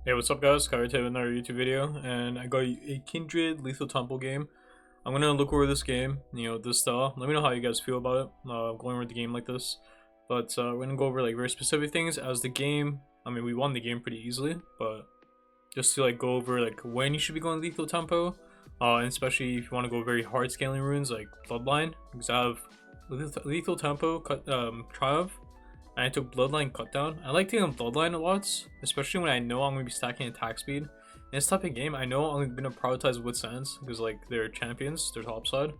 Hey, what's up guys? Kyle with another YouTube video, and I got a Kindred Lethal Temple game. I'm gonna look over this game, this style. Let me know how you guys feel about it, going over the game like this. But we're gonna go over like very specific things as the game. I mean, we won the game pretty easily, but just to like go over like when you should be going lethal tempo, and especially if you want to go very hard scaling runes like Bloodline, because I have lethal tempo triumph. And I took Bloodline cut down. I like taking Bloodline a lot, especially when I know I'm going to be stacking attack speed. In this type of game, I know I'm going to prioritize Wits Ends because like they're champions, they're top side.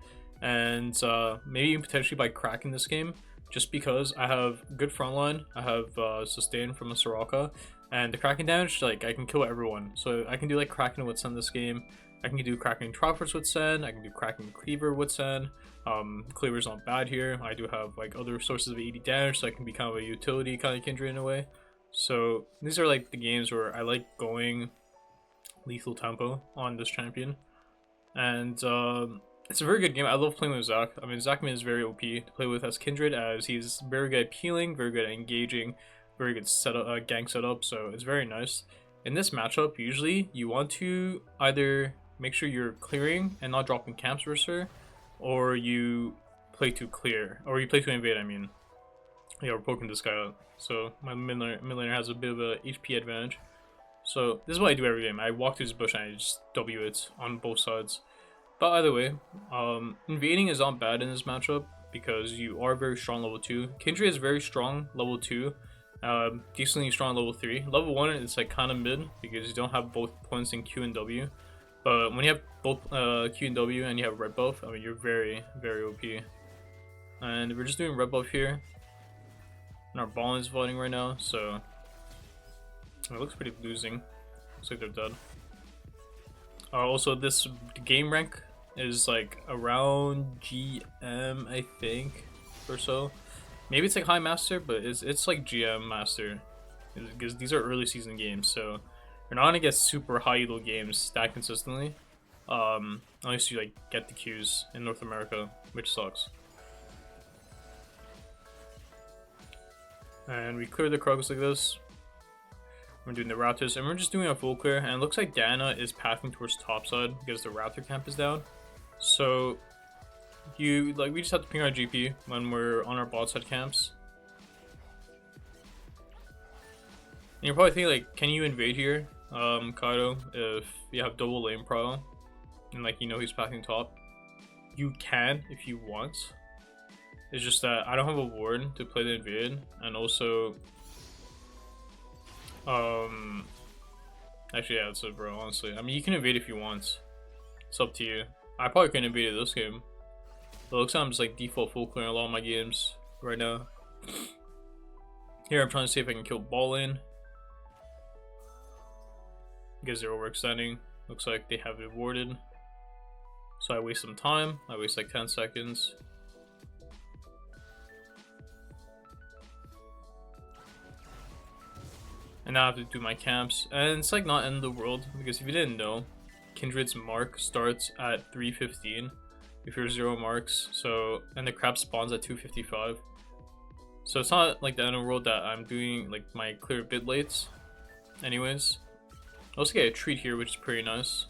And maybe even potentially by cracking this game, just because I have good frontline, I have sustain from a Soraka, and the cracking damage, like I can kill everyone. So I can do like cracking Wits End this game. I can do cracking Tropper's Wits End, I can do cracking Cleaver Wits End. Cleaver's not bad here. I do have like other sources of 80 damage, so I can be kind of a utility kind of Kindred in a way. So these are like the games where I like going lethal tempo on this champion, and it's a very good game. I love playing with Zach. I mean, Zachman is very OP to play with as Kindred, as he's very good at healing, very good at engaging, very good setup, gank setup. So it's very nice. In this matchup, usually you want to either make sure you're clearing and not dropping camps versus her, or you play to clear, or you play to invade. I mean, yeah, we're poking this guy out, so my mid laner has a bit of a HP advantage. So this is what I do every game. I walk through this bush and I just W it on both sides. But either way, invading is not bad in this matchup because you are very strong level 2. Kindred is very strong level 2, decently strong level 3. Level 1 it's like kind of mid because you don't have both points in Q and W. But when you have both Q and W and you have red buff, I mean, you're very, very OP. And we're just doing red buff here. And our ball is fighting right now, so it looks pretty losing. Looks like they're dead. Also, this game rank is like around GM, I think, or so. Maybe it's like high master, but it's like GM master because these are early season games, so you're not gonna get super high elo games that consistently, unless you like get the queues in North America, which sucks. And we clear the Kha'zix like this. We're doing the Raptors, and we're just doing a full clear. And it looks like Diana is pathing towards top side because the Raptor camp is down. So we just have to ping our GP when we're on our bot side camps. And you're probably thinking like, can you invade here, Kaido, if you have double lane pro and like he's pathing top? You can if you want. It's just that I don't have a ward to play the invade, and also actually yeah, that's it, bro. Honestly, I mean, you can invade if you want. It's up to you. I probably couldn't invade this game. It looks like I'm just like default full clearing a lot of my games right now. Here I'm trying to see if I can kill ball lane because they're overextending. Looks like they have it warded, so I waste some time. I waste like 10 seconds. And now I have to do my camps, and it's like not end of the world because if you didn't know, Kindred's mark starts at 315 if you're 0 marks, so, and the crab spawns at 255. So it's not like the end of the world that I'm doing like my clear bit lates. Anyways, I also get a treat here, which is pretty nice.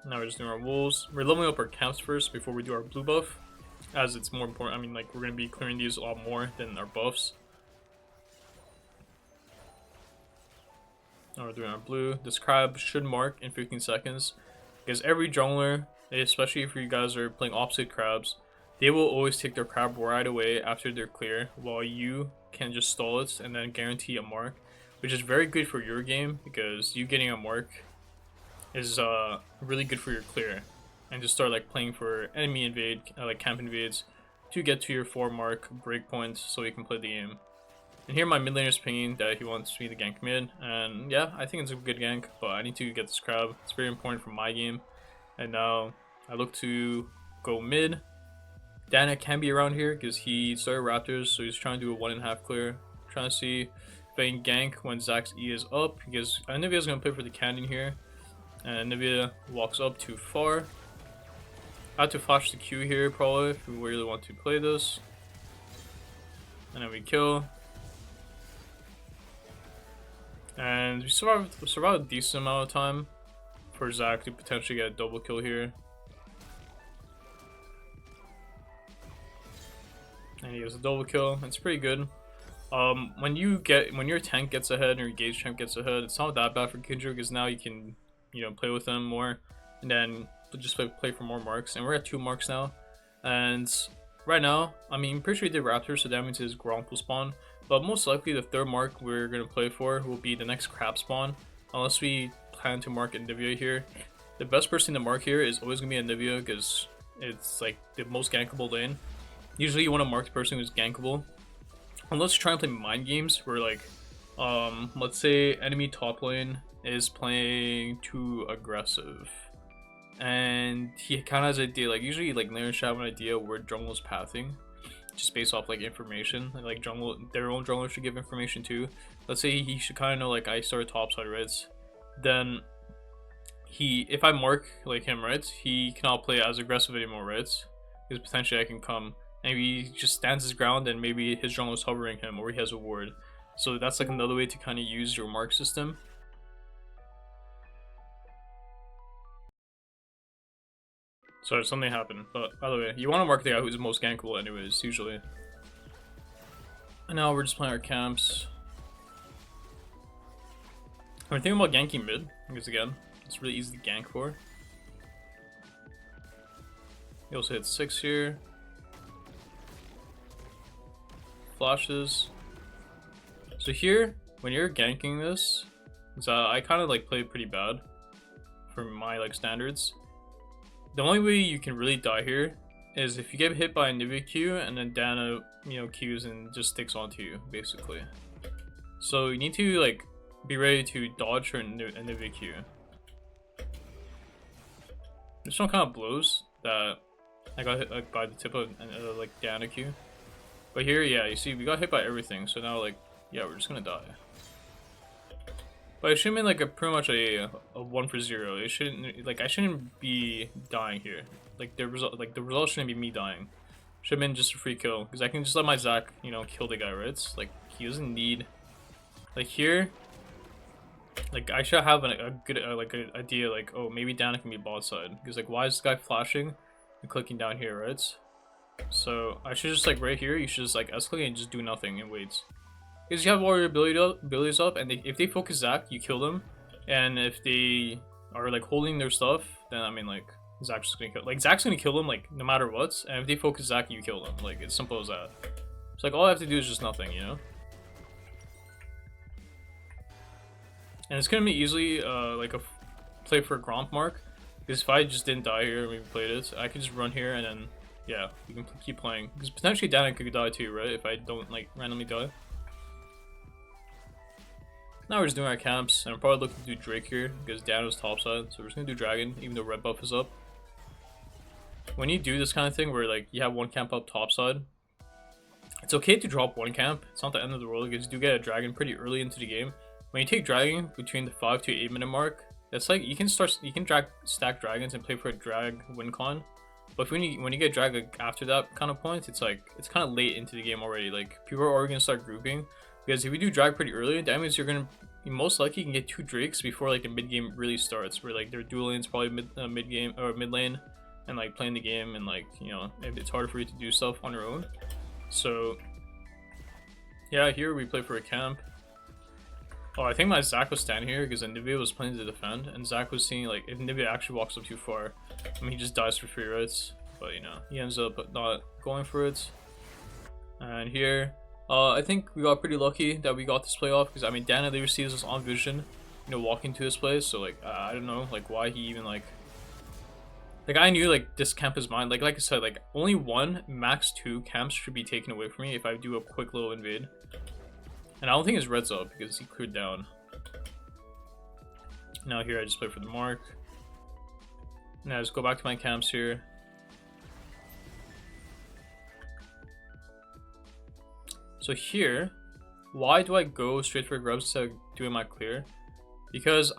Now we're just doing our wolves. We're leveling up our camps first before we do our blue buff, as it's more important. I mean, like, we're gonna be clearing these a lot more than our buffs. Now we're doing our blue. This crab should mark in 15 seconds because every jungler, especially if you guys are playing opposite crabs, they will always take their crab right away after they're clear, while you can just stall it and then guarantee a mark, which is very good for your game because you getting a mark is really good for your clear, and just start like playing for enemy invade, like camp invades, to get to your 4 mark breakpoint so you can play the game. And here my mid laner is pinging that he wants me to gank mid, and yeah, I think it's a good gank, but I need to get this crab. It's very important for my game. And now I look to go mid. Dana can be around here because he started Raptors, so he's trying to do a 1.5 clear. Trying to see if I can gank when Zach's E is up, because Nivea's going to play for the cannon here. And Nivea walks up too far. I have to flash the Q here probably if we really want to play this. and then we kill. And we survived a decent amount of time for Zach to potentially get a double kill here. And he gets a double kill. It's pretty good. When your tank gets ahead and your gauge champ gets ahead, it's not that bad for Kindred because now you can, play with them more, and then just play for more marks. And we're at 2 marks now, and right now, I'm pretty sure he did Raptor, so that means his Gromp will spawn. But most likely the 3rd mark we're gonna play for will be the next crab spawn, unless we plan to mark Anivia here. The best person to mark here is always gonna be Anivia because it's like the most gankable lane. Usually you want to mark the person who's gankable. Unless you're trying to play mind games where like, let's say enemy top lane is playing too aggressive. And he kind of has an idea, like usually like laners should have an idea where jungle is pathing. Just based off like information. Like their own jungler should give information too. Let's say he should kind of know like I started topside, right? Then if I mark like him, right, he cannot play as aggressive anymore, right? Because potentially I can come. Maybe he just stands his ground and maybe his jungler is hovering him or he has a ward. So that's like another way to kind of use your mark system. Sorry, something happened. But by the way, you want to mark the guy who's the most gankable anyways, usually. And now we're just playing our camps. We're thinking about ganking mid, because again, it's really easy to gank for. He also hit 6 here. Flashes. So here, when you're ganking this, I kind of like play pretty bad for my like standards. The only way you can really die here is if you get hit by a Nivea Q and then Dana, Qs and just sticks onto you, basically. So you need to like be ready to dodge her Nivea Q. This one kind of blows that I got hit like, by the tip of like Dana Q. But here, yeah, you see, we got hit by everything, so now, like, yeah, we're just gonna die. But it shouldn't be, like, pretty much a 1 for 0. It shouldn't, like, I shouldn't be dying here. Like, the result shouldn't be me dying. Should have been just a free kill, because I can just let my Zac, kill the guy, right? It's, like, he doesn't need, like, here, like, I should have a good, like, an idea, like, oh, maybe Dana can be bot side. Because, like, why is this guy flashing and clicking down here, right? So I should just like right here, you should just like escalate and just do nothing and wait. Because you have all your abilities up, and if they focus Zac, you kill them. And if they are like holding their stuff, then like Zac's just gonna kill. Like Zac's gonna kill them like no matter what. And if they focus Zac, you kill them. Like it's simple as that. It's like all I have to do is just nothing, And it's gonna be easily like a play for a Gromp mark. Because if I just didn't die here and we played it, I could just run here and then. Yeah, you can keep playing. Because potentially Dana could die too, right? If I don't, like, randomly die. Now we're just doing our camps. And I'm probably looking to do Drake here. Because Dana's topside. So we're just going to do Dragon, even though red buff is up. When you do this kind of thing where, like, you have one camp up topside. It's okay to drop one camp. It's not the end of the world. Because you do get a Dragon pretty early into the game. When you take Dragon between the 5 to 8 minute mark. That's like, you can stack Dragons and play for a drag win con. But when you get dragged like, after that kind of point, it's like it's kind of late into the game already. Like people are already gonna start grouping because if you do drag pretty early, that means you most likely can get 2 Drakes before like the mid game really starts. Where like their dual lanes probably mid game or mid lane, and like playing the game and like it's harder for you to do stuff on your own. So yeah, here we play for a camp. Oh, I think my Zac was standing here because Anivia was playing to defend, and Zac was seeing like if Anivia actually walks up too far, he just dies for free rights. But he ends up not going for it. And here, I think we got pretty lucky that we got this play off because Dana literally sees us on vision, walking to this place. So like I don't know like why he even like I knew like this camp is mine. Like I said, like only 1 max 2 camps should be taken away from me if I do a quick little invade. And I don't think his red's up because he cleared down. Now here I just play for the mark. Now just go back to my camps here. So here, why do I go straight for grubs instead of doing my clear? Because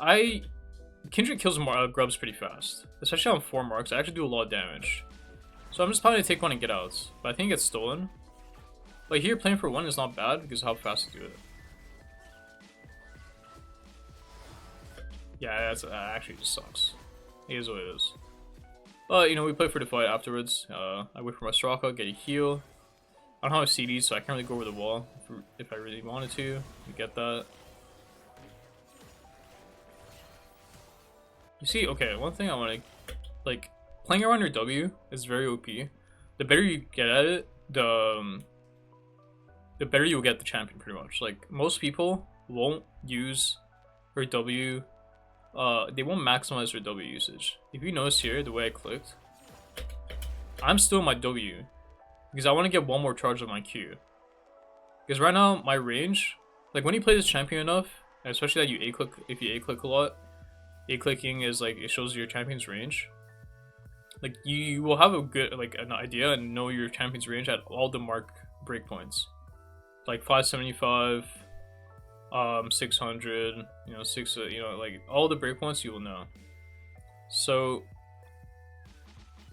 Kindred kills grubs pretty fast. Especially on 4 marks, I actually do a lot of damage. So I'm just planning to take one and get out. But I think it's stolen. But here, playing for 1 is not bad because of how fast you do it. Yeah, that actually just sucks. It is what it is. But, you know, we play for the fight afterwards. I wait for my Straka, get a heal. I don't have a CD, so I can't really go over the wall if I really wanted to. You get that. You see, okay, one thing I want to, like, playing around your W is very OP. The better you get at it, the better you'll get the champion, pretty much. Like, most people won't use their W, they won't maximize their W usage. If you notice here, the way I clicked, I'm still in my W, because I want to get one more charge of my Q. Because right now, my range, like, when you play this champion enough, especially that you A-click, if you A-click a lot, A-clicking is, like, it shows your champion's range. Like, you will have a good, like, an idea and know your champion's range at all the mark breakpoints. Like 575, 600, you know, like all the breakpoints you will know. So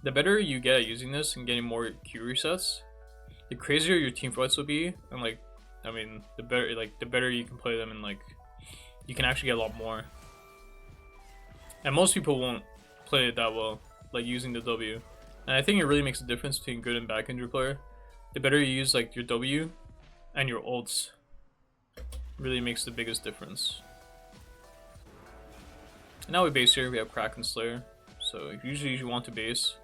the better you get at using this and getting more Q resets, the crazier your team fights will be, and like, I mean, the better you can play them, and like, you can actually get a lot more. And most people won't play it that well, like using the W. And I think it really makes a difference between good and bad Kindred player. The better you use like your W and your ults really makes the biggest difference. And now we base here, we have Kraken Slayer. So usually you want to base.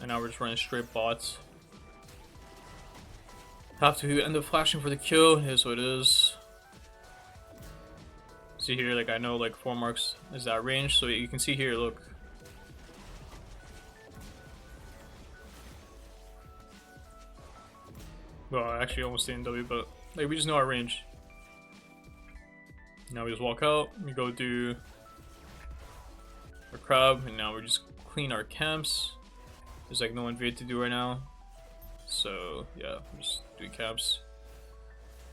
And now we're just running straight bots. Have to end up flashing for the kill, it is what it is. See here, like I know like 4 marks is that range, so you can see here, look. Well, I actually almost stayed in W, but like we just know our range. Now we just walk out, we go do our crab, and now we just clean our camps. There's like no invade to do right now. So yeah, we're just doing camps.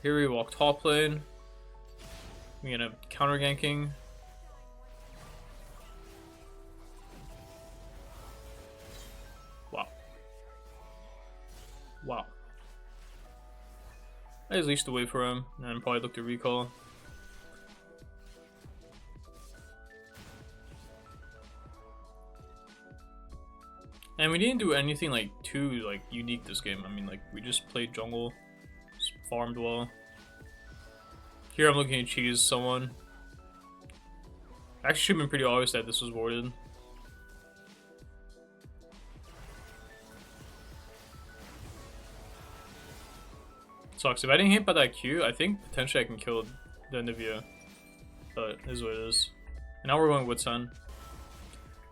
Here we walk top lane. We end up counter ganking. Wow. Wow. I just leashed away for him and probably looked to recall. And we didn't do anything like too like unique this game. I mean, like we just played jungle, just farmed well. Here I'm looking to cheese someone. Actually, should have been pretty obvious that this was warded. Sucks. If I didn't hit by that Q, I think potentially I can kill the Nivea. But it is what it is. And now we're going with Sun.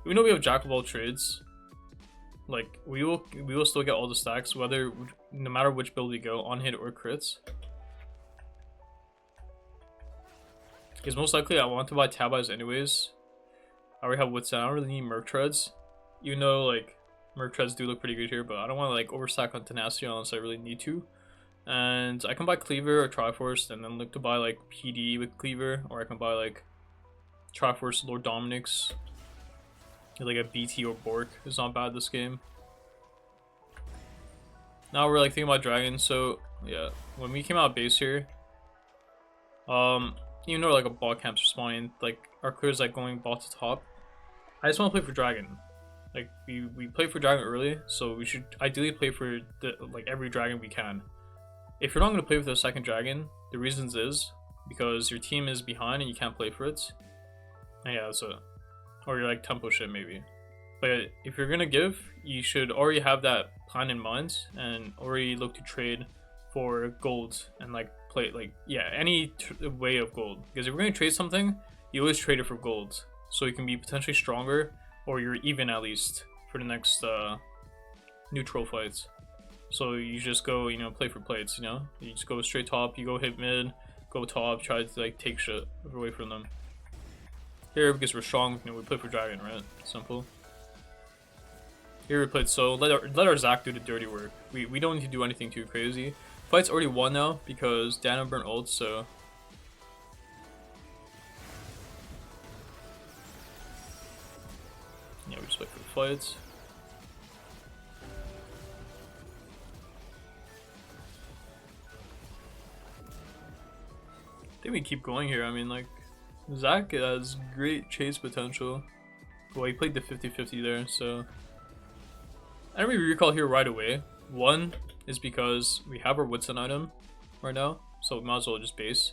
Even though we have Jack of all trades, like we will still get all the stacks, whether no matter which build we go, on hit or crits. Because most likely I want to buy Tab Eyes anyways. I already have Wits. I don't really need Merc Treads. Even though like Merc Treads do look pretty good here, but I don't want to like overstack on Tenacity unless I really need to. And I can buy Cleaver or Triforce and then look to buy like PD with Cleaver, or I can buy like Triforce Lord Dominic's. Like a BT or Bork is not bad this game. Now we're like thinking about Dragon, so yeah, when we came out of base here, even though like a bot camp's spawning, like our clear's like going bot to top, I just want to play for Dragon. Like we play for Dragon early, so we should ideally play for the like every Dragon we can. If you're not going to play with a second Dragon, the reasons is because your team is behind and you can't play for it. And yeah, that's it. Or you're like tempo shit maybe. But if you're gonna give, you should already have that plan in mind and already look to trade for gold and like play like, yeah, any way of gold. Because if you're gonna trade something, you always trade it for gold, so you can be potentially stronger, or you're even at least for the next neutral fights. So you just go, you know, play for plates, you know? You just go straight top, you go hit mid, go top, try to like take shit away from them. Here, because we're strong, you know, we play for Dragon, right? Simple. Here we played so let our Zac do the dirty work. We don't need to do anything too crazy. Fight's already won now because Dana burnt ult, so yeah, we just wait for the fights. think we keep going here. I mean, like, Zach has great chase potential. Well, he played the 50-50 there, so I don't really recall here right away. One is because we have our Woodson item right now, so we might as well just base.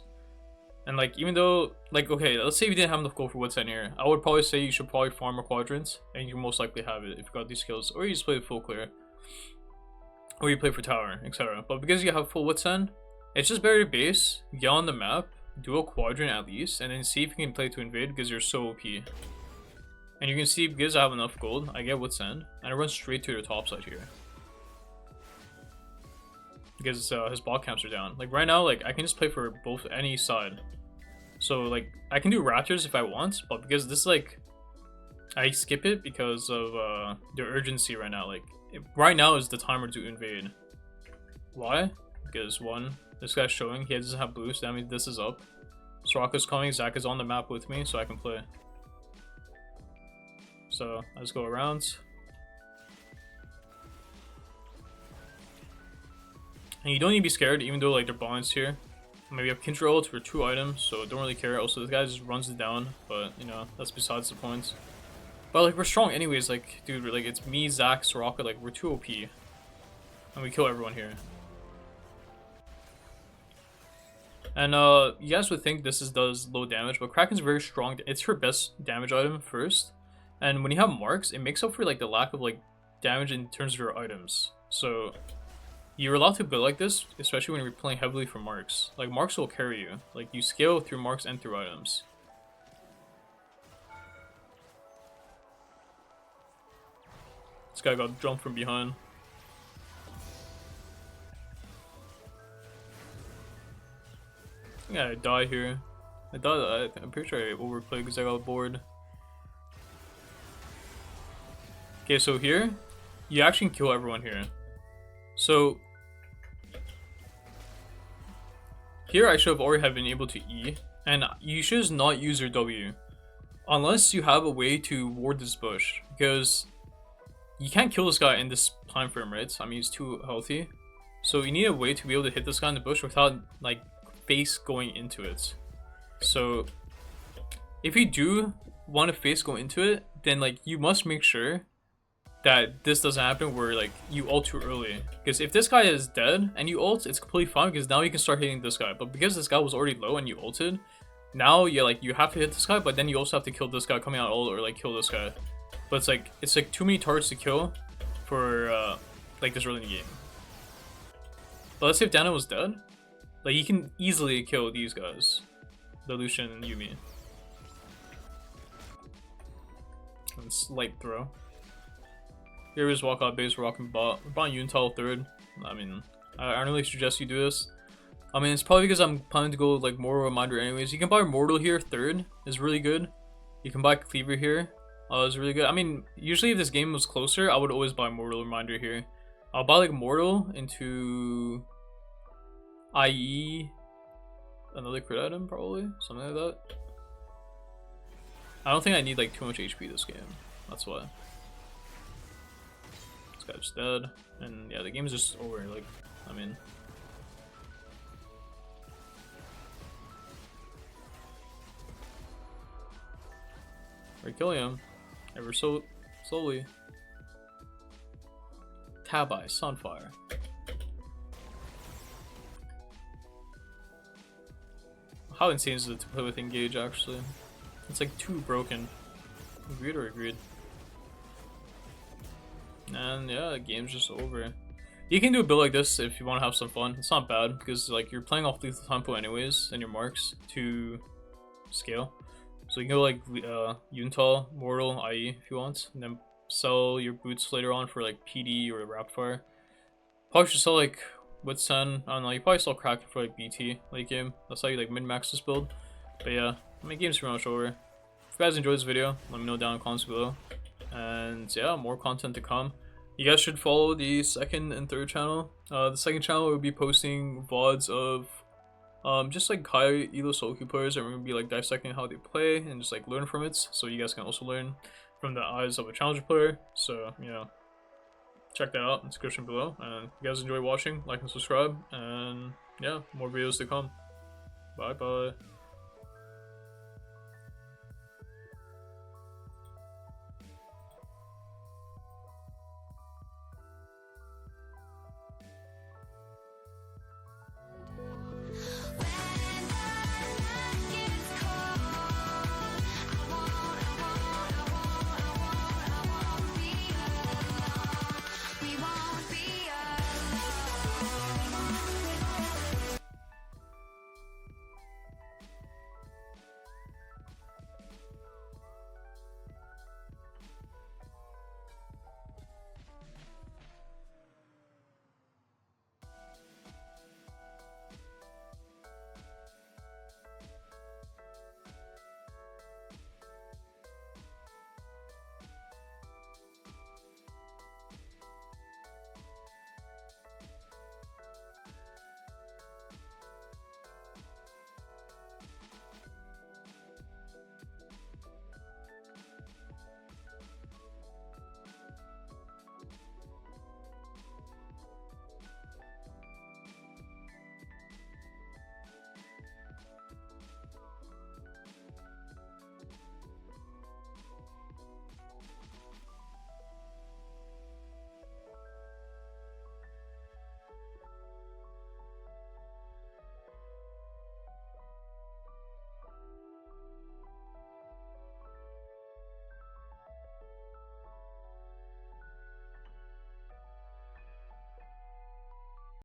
And like, even though, like, okay, let's say we didn't have enough gold for Woodson here, I would probably say you should probably farm a quadrant, and you most likely have it if you got these skills, or you just play full clear, or you play for tower, etc. But because you have full Woodson, it's just better to base, get on the map, do a quadrant at least, and then see if you can play to invade because you're so OP. And you can see because I have enough gold, I get Woodson, and I run straight to the top side here. Because his bot camps are down. Like right now, like I can just play for both any side. So like I can do Raptors if I want, but because this like I skip it because of the urgency right now. Like right now is the timer to invade. Why? Because one, this guy's showing he doesn't have boost. That means this is up. Soraka's coming. Zach is on the map with me, so I can play. So let's go around. And you don't need to be scared, even though like they're bonds here. Maybe have Kindred ult for 2 items, so don't really care. Also, this guy just runs it down, but you know that's besides the point. But like we're strong anyways. Like dude, like it's me, Zach, Soraka. Like we're too OP, and we kill everyone here. And you guys would think this does low damage, but Kraken's very strong. It's her best damage item first, and when you have marks, it makes up for like the lack of like damage in terms of your items. So you're allowed to build like this, especially when you're playing heavily for marks. Like marks will carry you. Like you scale through marks and through items. This guy got jumped from behind. Yeah, I die here. I'm pretty sure I overplayed because I got bored. Okay, so here, you actually can kill everyone here. So here I should have already have been able to E, and you should not use your W unless you have a way to ward this bush, because you can't kill this guy in this time frame, right? I mean, he's too healthy, so you need a way to be able to hit this guy in the bush without like face going into it. So if you do want to face go into it, then like you must make sure that this doesn't happen where like you ult too early, because if this guy is dead and you ult, it's completely fine because now you can start hitting this guy. But because this guy was already low and you ulted, now you have to hit this guy, but then you also have to kill this guy coming out ult, or like kill this guy. But it's like too many targets to kill for like this early in the game. But let's say if Dana was dead, like you can easily kill these guys, the Lucian and Yumi. And slight throw. Here we just walk out base, we're rocking bot. We're buying Unital third. I mean, I don't really suggest you do this. I mean, it's probably because I'm planning to go like Mortal Reminder anyways. You can buy Mortal here third, is really good. You can buy Cleaver here, is really good. I mean, usually if this game was closer, I would always buy Mortal Reminder here. I'll buy like Mortal into IE, another crit item probably, something like that. I don't think I need like too much HP this game, that's why. This guy's dead, and yeah, the game's just over. Like, I mean, we're killing him ever so slowly. Tabai, Sunfire. How insane is it to play with Engage? Actually, it's like too broken. Agreed or agreed? And yeah, the game's just over. You can do a build like this if you want to have some fun. It's not bad because like you're playing off lethal tempo anyways and your marks to scale. So you can go like Unital, Mortal, IE if you want, and then sell your boots later on for like PD or Rapidfire. Probably should sell like Witsen. I don't know. You probably sell Kraken for like BT late game. That's how you like min max this build. But yeah, my game's pretty much over. If you guys enjoyed this video, let me know down in the comments below. And yeah, more content to come. You guys should follow the second and third channel. The second channel will be posting VODs of just like high elo solo queue players, and we're gonna be like dissecting how they play and just like learn from it, so you guys can also learn from the eyes of a challenger player. So you know, check that out in the description below. And if you guys enjoy watching, like and subscribe, and yeah, more videos to come. Bye bye.